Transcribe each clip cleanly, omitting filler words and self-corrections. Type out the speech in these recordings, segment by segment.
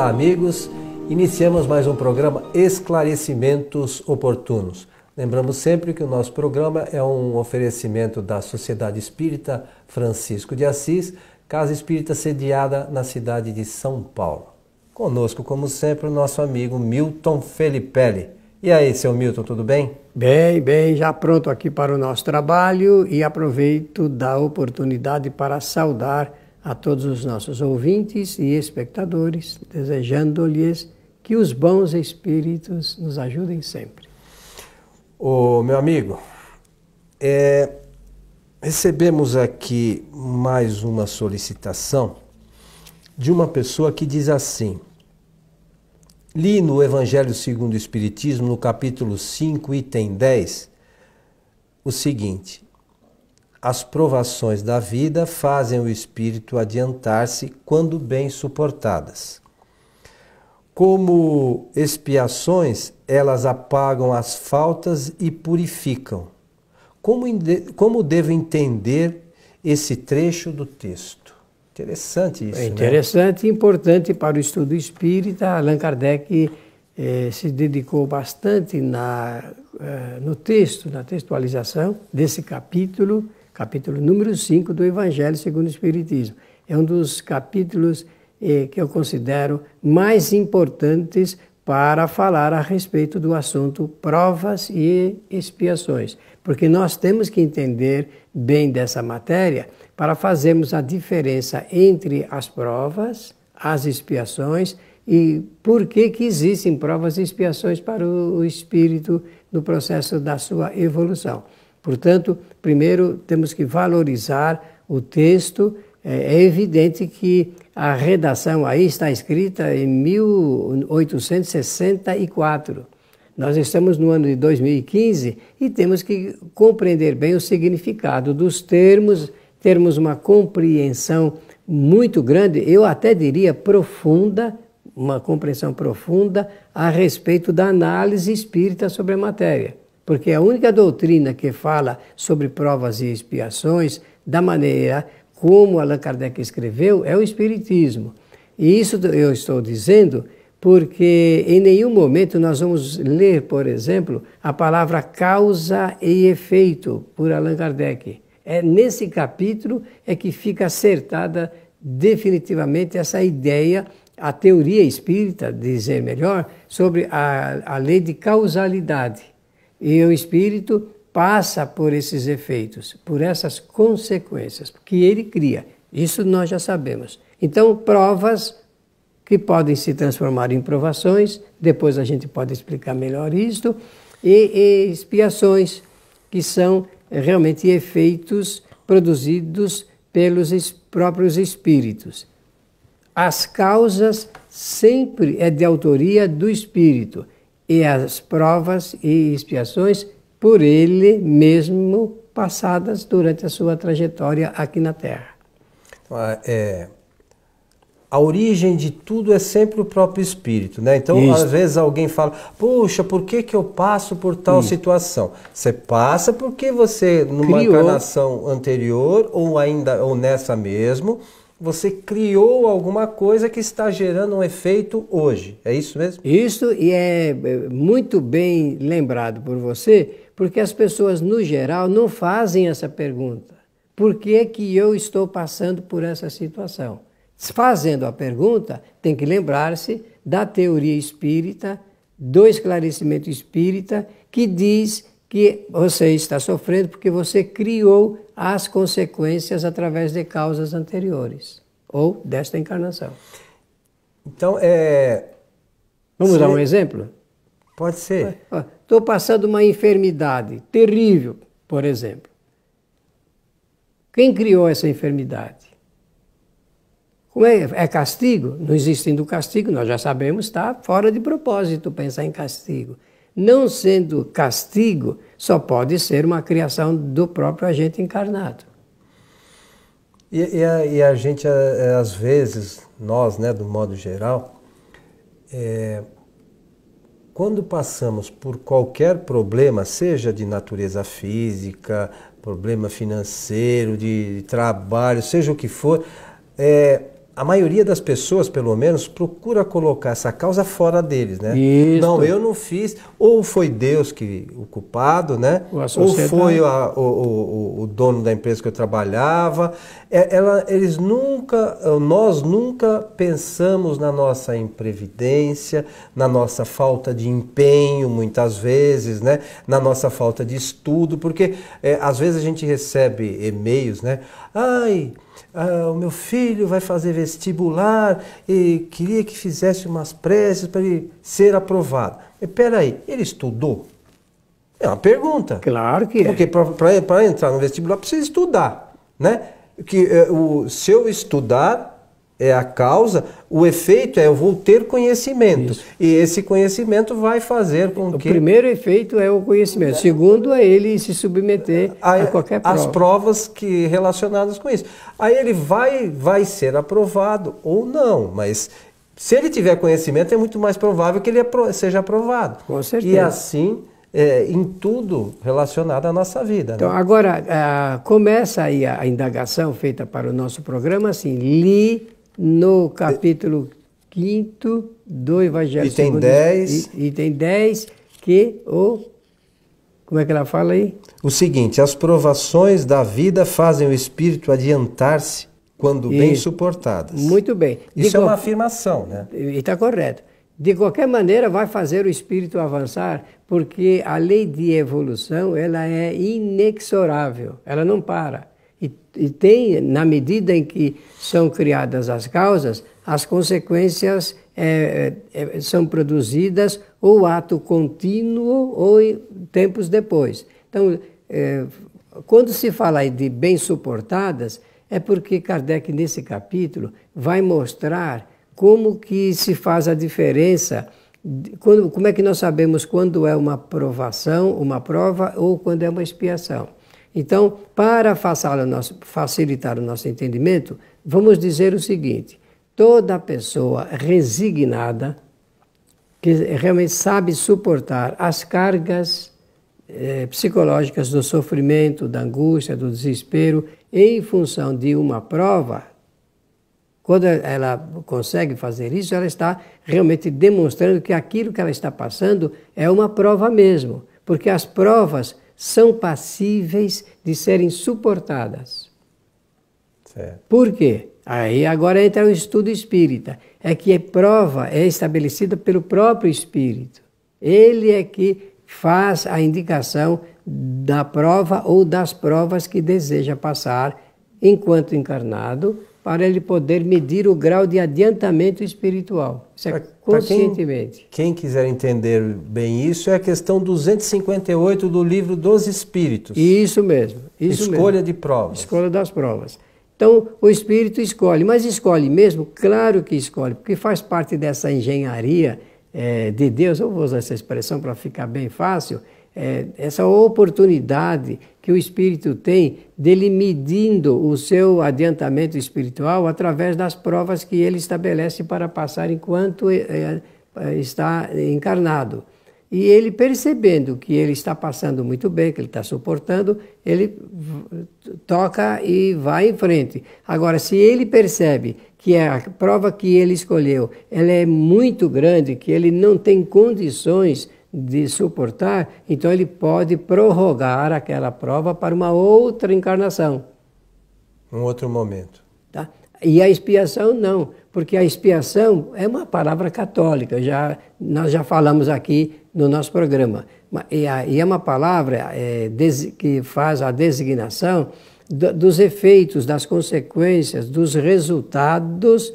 Olá, amigos. Iniciamos mais um programa Esclarecimentos Oportunos. Lembramos sempre que o nosso programa é um oferecimento da Sociedade Espírita Francisco de Assis, Casa Espírita sediada na cidade de São Paulo. Conosco, como sempre, o nosso amigo Milton Felipelli. E aí, seu Milton, tudo bem? Bem, já pronto aqui para o nosso trabalho e aproveito da oportunidade para saudar a todos os nossos ouvintes e espectadores, desejando-lhes que os bons espíritos nos ajudem sempre. Ô, meu amigo, recebemos aqui mais uma solicitação de uma pessoa que diz assim: li no Evangelho segundo o Espiritismo, no capítulo 5, item 10, o seguinte: as provações da vida fazem o espírito adiantar-se quando bem suportadas. Como expiações, elas apagam as faltas e purificam. Como devo entender esse trecho do texto? Interessante isso, É interessante e importante para o estudo espírita. Allan Kardec se dedicou bastante no texto, na textualização desse capítulo número 5 do Evangelho segundo o Espiritismo. É um dos capítulos que eu considero mais importantes para falar a respeito do assunto provas e expiações, porque nós temos que entender bem dessa matéria para fazermos a diferença entre as provas, as expiações e por que existem provas e expiações para o espírito no processo da sua evolução. Portanto, primeiro temos que valorizar o texto. É evidente que a redação aí está escrita em 1864. Nós estamos no ano de 2015 e temos que compreender bem o significado dos termos, termos uma compreensão muito grande, eu até diria profunda, uma compreensão profunda a respeito da análise espírita sobre a matéria. Porque a única doutrina que fala sobre provas e expiações da maneira como Allan Kardec escreveu é o Espiritismo. E isso eu estou dizendo porque em nenhum momento nós vamos ler, por exemplo, a palavra causa e efeito por Allan Kardec. É nesse capítulo que fica acertada definitivamente essa ideia, a teoria espírita, dizer melhor, sobre a lei de causalidade. E o espírito passa por esses efeitos, por essas consequências que ele cria. Isso nós já sabemos. Então, provas que podem se transformar em provações, depois a gente pode explicar melhor isto, e expiações, que são realmente efeitos produzidos pelos próprios espíritos. As causas sempre é de autoria do espírito, e as provas e expiações por ele mesmo passadas durante a sua trajetória aqui na Terra. A origem de tudo é sempre o próprio espírito, né? Então, Isso. Às vezes alguém fala: poxa, por que eu passo por tal situação? Você passa porque você, numa encarnação anterior ou nessa mesmo, você criou alguma coisa que está gerando um efeito hoje. É isso mesmo? Isso, e é muito bem lembrado por você, porque as pessoas, no geral, não fazem essa pergunta. Por que que eu estou passando por essa situação? Fazendo a pergunta, tem que lembrar-se da teoria espírita, do esclarecimento espírita, que diz que você está sofrendo porque você criou as consequências através de causas anteriores, ou desta encarnação. Então, Vamos dar um exemplo? Pode ser. Estou passando uma enfermidade terrível, por exemplo. Quem criou essa enfermidade? Como é castigo? Não existindo castigo, nós já sabemos, está fora de propósito pensar em castigo. Não sendo castigo, só pode ser uma criação do próprio agente encarnado. E a gente, às vezes, nós, né, do modo geral, quando passamos por qualquer problema, seja de natureza física, problema financeiro, de trabalho, seja o que for, a maioria das pessoas, pelo menos, procura colocar essa causa fora deles, né? Isso. Não, eu não fiz, ou foi Deus que o culpado, né? Ou foi o dono da empresa que eu trabalhava. Nós nunca pensamos na nossa imprevidência, na nossa falta de empenho, muitas vezes, né? Na nossa falta de estudo, porque às vezes a gente recebe e-mails, né? O meu filho vai fazer vestibular e queria que fizesse umas preces para ele ser aprovado. Espera aí, ele estudou? É uma pergunta. Claro que é. Porque para entrar no vestibular precisa estudar, né? Se eu estudar é a causa, o efeito é eu vou ter conhecimento. Isso. E esse conhecimento vai fazer com que... O primeiro efeito é o conhecimento. O segundo é ele se submeter a qualquer prova. As provas relacionadas com isso. Aí ele vai ser aprovado ou não, mas se ele tiver conhecimento é muito mais provável que ele seja aprovado. Com certeza. E assim... em tudo relacionado à nossa vida. Então, né? Agora, começa aí a indagação feita para o nosso programa, assim, li no capítulo 5º do Evangelho segundo o Espiritismo. Item 10, que como é que ela fala aí? O seguinte, as provações da vida fazem o espírito adiantar-se quando bem suportadas. Muito bem. Isso é uma afirmação, né? E está correto. De qualquer maneira, vai fazer o espírito avançar, porque a lei de evolução ela é inexorável, ela não para. E tem, na medida em que são criadas as causas, as consequências são produzidas ou ato contínuo ou tempos depois. Então, quando se fala aí de bem suportadas, é porque Kardec, nesse capítulo, vai mostrar como que se faz a diferença, como é que nós sabemos quando é uma provação, uma prova, ou quando é uma expiação. Então, para facilitar o nosso entendimento, vamos dizer o seguinte: toda pessoa resignada, que realmente sabe suportar as cargas psicológicas do sofrimento, da angústia, do desespero, em função de uma prova, quando ela consegue fazer isso, ela está realmente demonstrando que aquilo que ela está passando é uma prova mesmo, porque as provas são passíveis de serem suportadas. Certo. Por quê? Aí agora entra o estudo espírita. É que a prova é estabelecida pelo próprio espírito. Ele é que faz a indicação da prova ou das provas que deseja passar enquanto encarnado, para ele poder medir o grau de adiantamento espiritual. Isso é conscientemente. Quem quiser entender bem isso, é a questão 258 do Livro dos Espíritos. Isso mesmo. Escolha de provas. Escolha das provas. Então, o espírito escolhe, mas escolhe mesmo? Claro que escolhe, porque faz parte dessa engenharia de Deus, eu vou usar essa expressão para ficar bem fácil, essa oportunidade que o espírito tem dele medindo o seu adiantamento espiritual através das provas que ele estabelece para passar enquanto está encarnado. E ele percebendo que ele está passando muito bem, que ele está suportando, ele toca e vai em frente. Agora, se ele percebe que a prova que ele escolheu ela é muito grande, que ele não tem condições de suportar, então ele pode prorrogar aquela prova para uma outra encarnação. Um outro momento. Tá? E a expiação não, porque a expiação é uma palavra católica, nós já falamos aqui no nosso programa. E é uma palavra que faz a designação dos efeitos, das consequências, dos resultados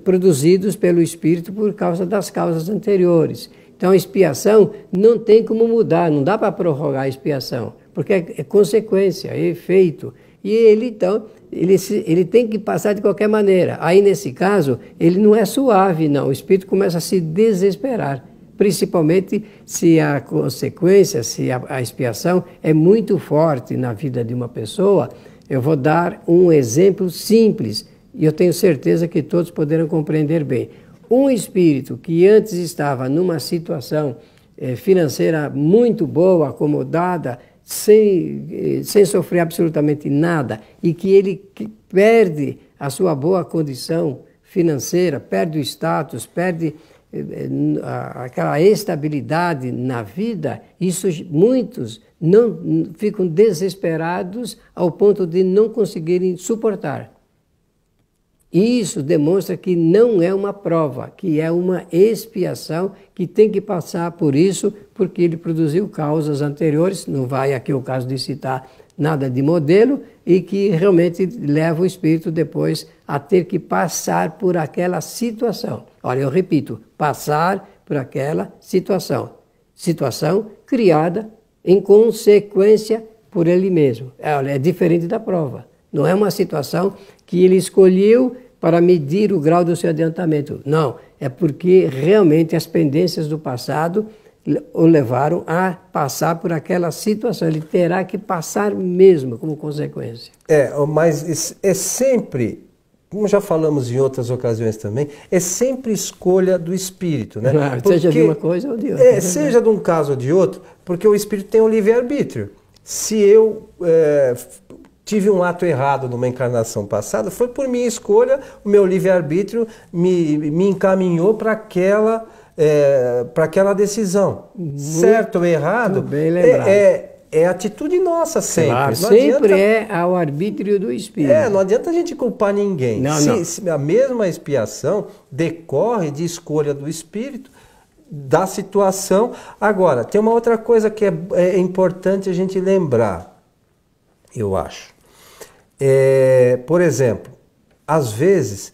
produzidos pelo espírito por causa das causas anteriores. Então a expiação não tem como mudar, não dá para prorrogar a expiação, porque é consequência, é efeito. E ele, então, ele tem que passar de qualquer maneira. Aí, nesse caso, ele não é suave, não. O espírito começa a se desesperar, principalmente se a consequência, se a expiação é muito forte na vida de uma pessoa. Eu vou dar um exemplo simples, e eu tenho certeza que todos poderão compreender bem. Um espírito que antes estava numa situação financeira muito boa, acomodada, sem sofrer absolutamente nada, e que ele perde a sua boa condição financeira, perde o status, perde aquela estabilidade na vida, isso muitos não ficam desesperados ao ponto de não conseguirem suportar. Isso demonstra que não é uma prova, que é uma expiação, que tem que passar por isso, porque ele produziu causas anteriores, não vai aqui o caso de citar nada de modelo, e que realmente leva o espírito depois a ter que passar por aquela situação. Olha, eu repito, passar por aquela situação. Situação criada em consequência por ele mesmo. Olha, é diferente da prova. Não é uma situação que ele escolheu para medir o grau do seu adiantamento. Não, é porque realmente as pendências do passado o levaram a passar por aquela situação. Ele terá que passar mesmo como consequência. Mas é sempre, como já falamos em outras ocasiões também, é sempre escolha do espírito, né? Seja de uma coisa ou de outra. Seja de um caso ou de outro, porque o espírito tem o livre-arbítrio. Se eu tive um ato errado numa encarnação passada, foi por minha escolha, o meu livre-arbítrio me encaminhou para aquela decisão. Certo ou errado, bem lembrado. É atitude nossa sempre. Claro, sempre é ao arbítrio do espírito. Não adianta a gente culpar ninguém. Se a mesma expiação decorre de escolha do espírito, da situação. Agora, tem uma outra coisa que é importante a gente lembrar, eu acho. Por exemplo, às vezes,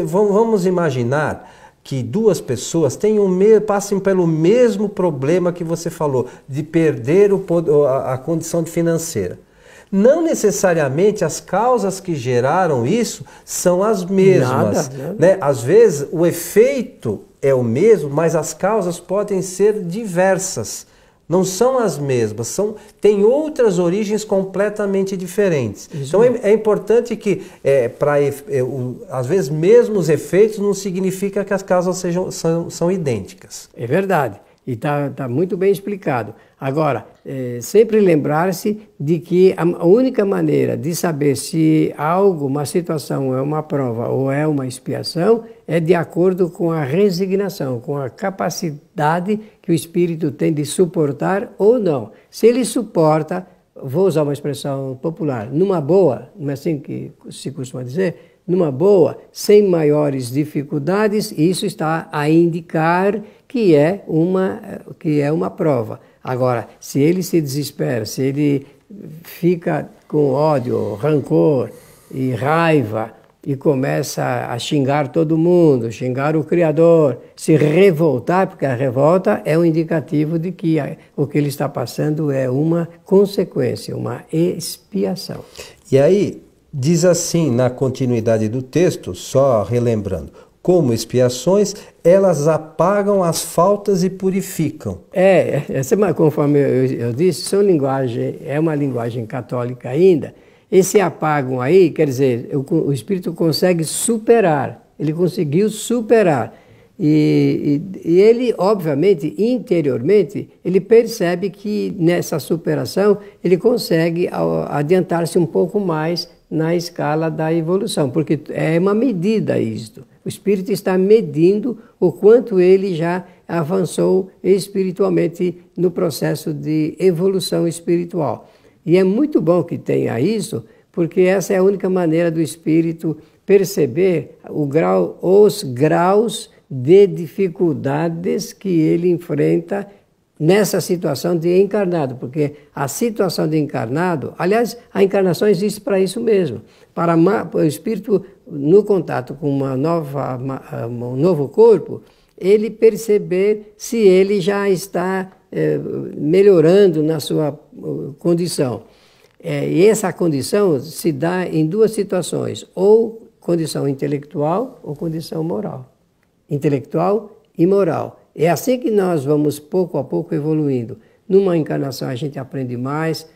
vamos imaginar que duas pessoas passem pelo mesmo problema que você falou, de perder a condição financeira. Não necessariamente as causas que geraram isso são as mesmas. Nada. Né? Às vezes o efeito é o mesmo, mas as causas podem ser diversas. Não são as mesmas, têm outras origens completamente diferentes. Isso. Então é importante que, às vezes, mesmo os efeitos não significa que as causas são idênticas. É verdade, e está muito bem explicado. Agora, sempre lembrar-se de que a única maneira de saber se uma situação é uma prova ou é uma expiação, é de acordo com a resignação, com a capacidade que o espírito tem de suportar ou não. Se ele suporta, vou usar uma expressão popular, numa boa, não é assim que se costuma dizer, numa boa, sem maiores dificuldades, isso está a indicar que é uma prova. Agora, se ele se desespera, se ele fica com ódio, rancor e raiva e começa a xingar todo mundo, xingar o Criador, se revoltar, porque a revolta é um indicativo de que o que ele está passando é uma consequência, uma expiação. E aí, diz assim na continuidade do texto, só relembrando, como expiações, elas apagam as faltas e purificam. Conforme eu disse, é uma linguagem católica ainda. Esse apagam aí, quer dizer, o espírito consegue superar, ele conseguiu superar. E ele, obviamente, interiormente, ele percebe que nessa superação ele consegue adiantar-se um pouco mais na escala da evolução, porque é uma medida isto. O espírito está medindo o quanto ele já avançou espiritualmente no processo de evolução espiritual. E é muito bom que tenha isso, porque essa é a única maneira do espírito perceber os graus de dificuldades que ele enfrenta nessa situação de encarnado, porque a situação de encarnado, aliás, a encarnação existe para isso mesmo, para o espírito no contato com um novo corpo, ele perceber se ele já está melhorando na sua condição. E essa condição se dá em duas situações, ou condição intelectual ou condição moral. Intelectual e moral. É assim que nós vamos pouco a pouco evoluindo. Numa encarnação a gente aprende mais,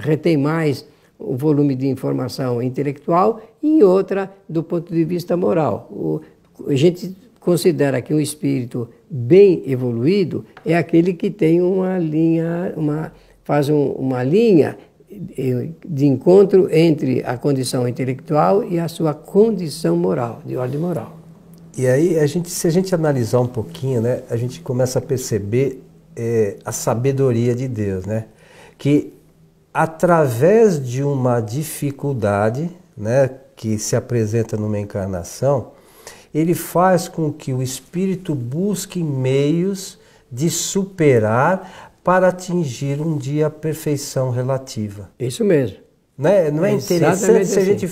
retém mais o volume de informação intelectual, e em outra do ponto de vista moral. A gente considera que um espírito bem evoluído é aquele que tem faz uma linha de encontro entre a condição intelectual e a sua condição moral, de ordem moral. E aí, se a gente analisar um pouquinho, né, a gente começa a perceber a sabedoria de Deus, né? Que através de uma dificuldade, né, que se apresenta numa encarnação, ele faz com que o espírito busque meios de superar para atingir um dia a perfeição relativa. Isso mesmo. Né? Não é interessante se a gente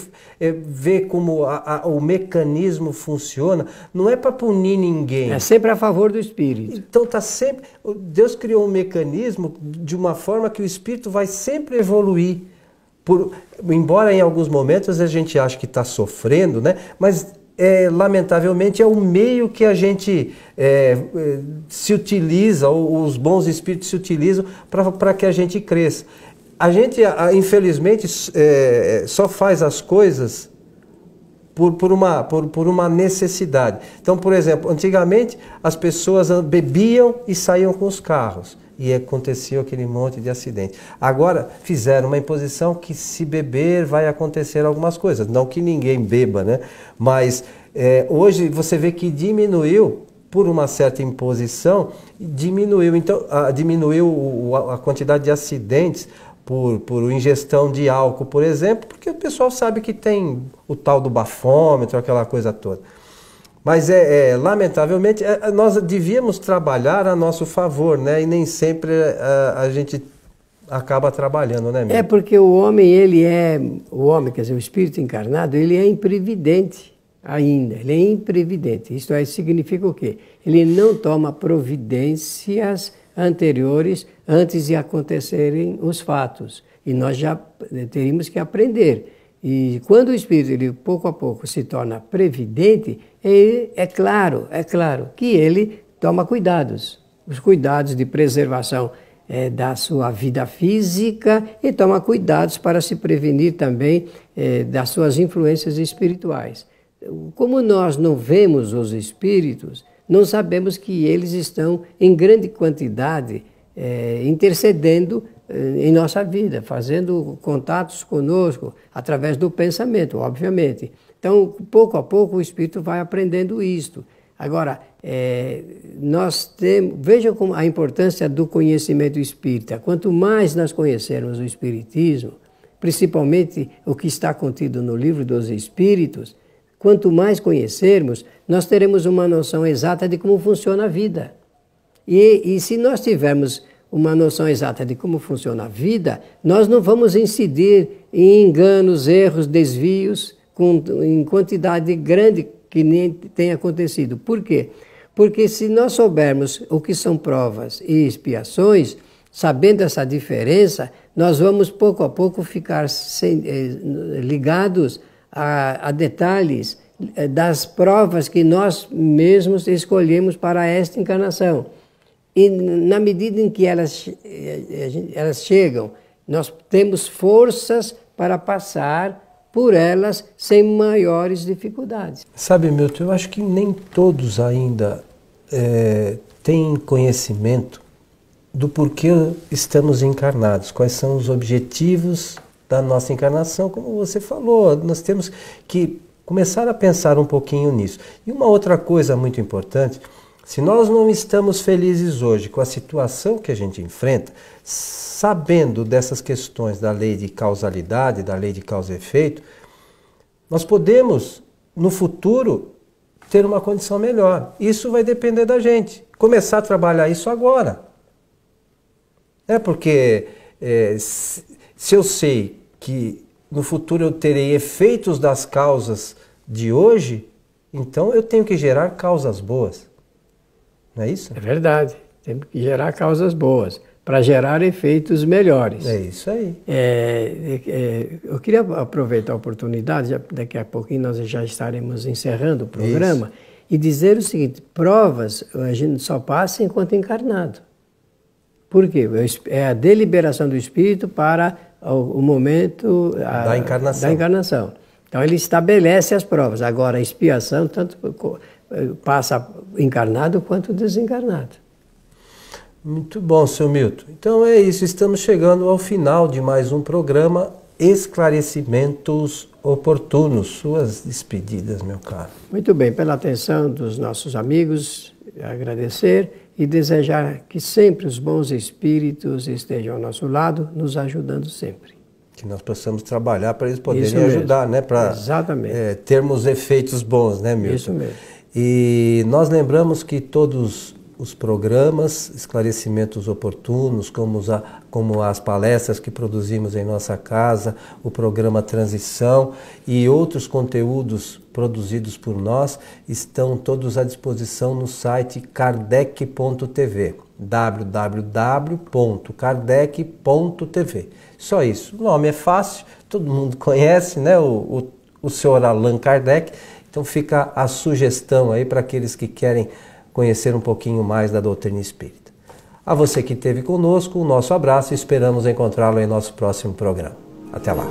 vê como o mecanismo funciona? Não é para punir ninguém. É sempre a favor do espírito. Então tá sempre. Deus criou um mecanismo de uma forma que o espírito vai sempre evoluir. Embora em alguns momentos a gente ache que está sofrendo, né? Mas lamentavelmente é o meio que a gente se utiliza, ou os bons espíritos se utilizam para que a gente cresça. A gente, infelizmente, só faz as coisas por uma necessidade. Então, por exemplo, antigamente as pessoas bebiam e saíam com os carros. E acontecia aquele monte de acidente. Agora fizeram uma imposição que se beber vai acontecer algumas coisas. Não que ninguém beba, né? Mas hoje você vê que diminuiu, por uma certa imposição, diminuiu a quantidade de acidentes por ingestão de álcool, por exemplo, porque o pessoal sabe que tem o tal do bafômetro, aquela coisa toda. Mas, lamentavelmente, nós devíamos trabalhar a nosso favor, né? E nem sempre a gente acaba trabalhando, né, Milton? Porque o homem, quer dizer, o espírito encarnado, ele é imprevidente ainda, ele é imprevidente. Isto significa o quê? Ele não toma providências anteriores antes de acontecerem os fatos. E nós já teríamos que aprender. E quando o espírito, ele pouco a pouco se torna previdente, é claro que ele toma cuidados. Os cuidados de preservação da sua vida física e toma cuidados para se prevenir também das suas influências espirituais. Como nós não vemos os espíritos, não sabemos que eles estão em grande quantidade intercedendo em nossa vida, fazendo contatos conosco através do pensamento, obviamente. Então, pouco a pouco, o espírito vai aprendendo isto. Agora, vejam como a importância do conhecimento espírita. Quanto mais nós conhecermos o espiritismo, principalmente o que está contido no Livro dos Espíritos, quanto mais conhecermos, nós teremos uma noção exata de como funciona a vida. E se nós tivermos uma noção exata de como funciona a vida, nós não vamos incidir em enganos, erros, desvios em quantidade grande que nem tem acontecido. Por quê? Porque se nós soubermos o que são provas e expiações, sabendo essa diferença, nós vamos pouco a pouco ficar ligados a detalhes das provas que nós mesmos escolhemos para esta encarnação. E na medida em que elas chegam, nós temos forças para passar por elas sem maiores dificuldades. Sabe, Milton, eu acho que nem todos ainda têm conhecimento do porquê estamos encarnados, quais são os objetivos da nossa encarnação, como você falou, nós temos que começar a pensar um pouquinho nisso. E uma outra coisa muito importante, se nós não estamos felizes hoje com a situação que a gente enfrenta, sabendo dessas questões da lei de causalidade, da lei de causa e efeito, nós podemos, no futuro, ter uma condição melhor. Isso vai depender da gente. Começar a trabalhar isso agora. Porque se eu sei que no futuro eu terei efeitos das causas de hoje, então eu tenho que gerar causas boas. Não é isso? É verdade. Temos que gerar causas boas para gerar efeitos melhores. É isso aí. Eu queria aproveitar a oportunidade, daqui a pouquinho nós já estaremos encerrando o programa, e dizer o seguinte: provas a gente só passa enquanto encarnado. Por quê? É a deliberação do espírito para o momento da encarnação. Então ele estabelece as provas. Agora a expiação tanto passa encarnado quanto desencarnado. Muito bom, seu Milton. Então é isso, estamos chegando ao final de mais um programa Esclarecimentos Oportunos. Suas despedidas, meu caro. Muito bem, pela atenção dos nossos amigos, agradecer e desejar que sempre os bons espíritos estejam ao nosso lado, nos ajudando sempre. Que nós possamos trabalhar para eles poderem ajudar, né? Para termos efeitos bons, né, Milton? Isso mesmo. E nós lembramos que todos os programas, esclarecimentos oportunos, como as palestras que produzimos em nossa casa, o programa Transição e outros conteúdos produzidos por nós, estão todos à disposição no site kardec.tv, www.kardec.tv. Só isso. O nome é fácil, todo mundo conhece, né? O senhor Allan Kardec. Então fica a sugestão aí para aqueles que querem conhecer um pouquinho mais da doutrina espírita. A você que esteve conosco, o nosso abraço e esperamos encontrá-lo em nosso próximo programa. Até lá.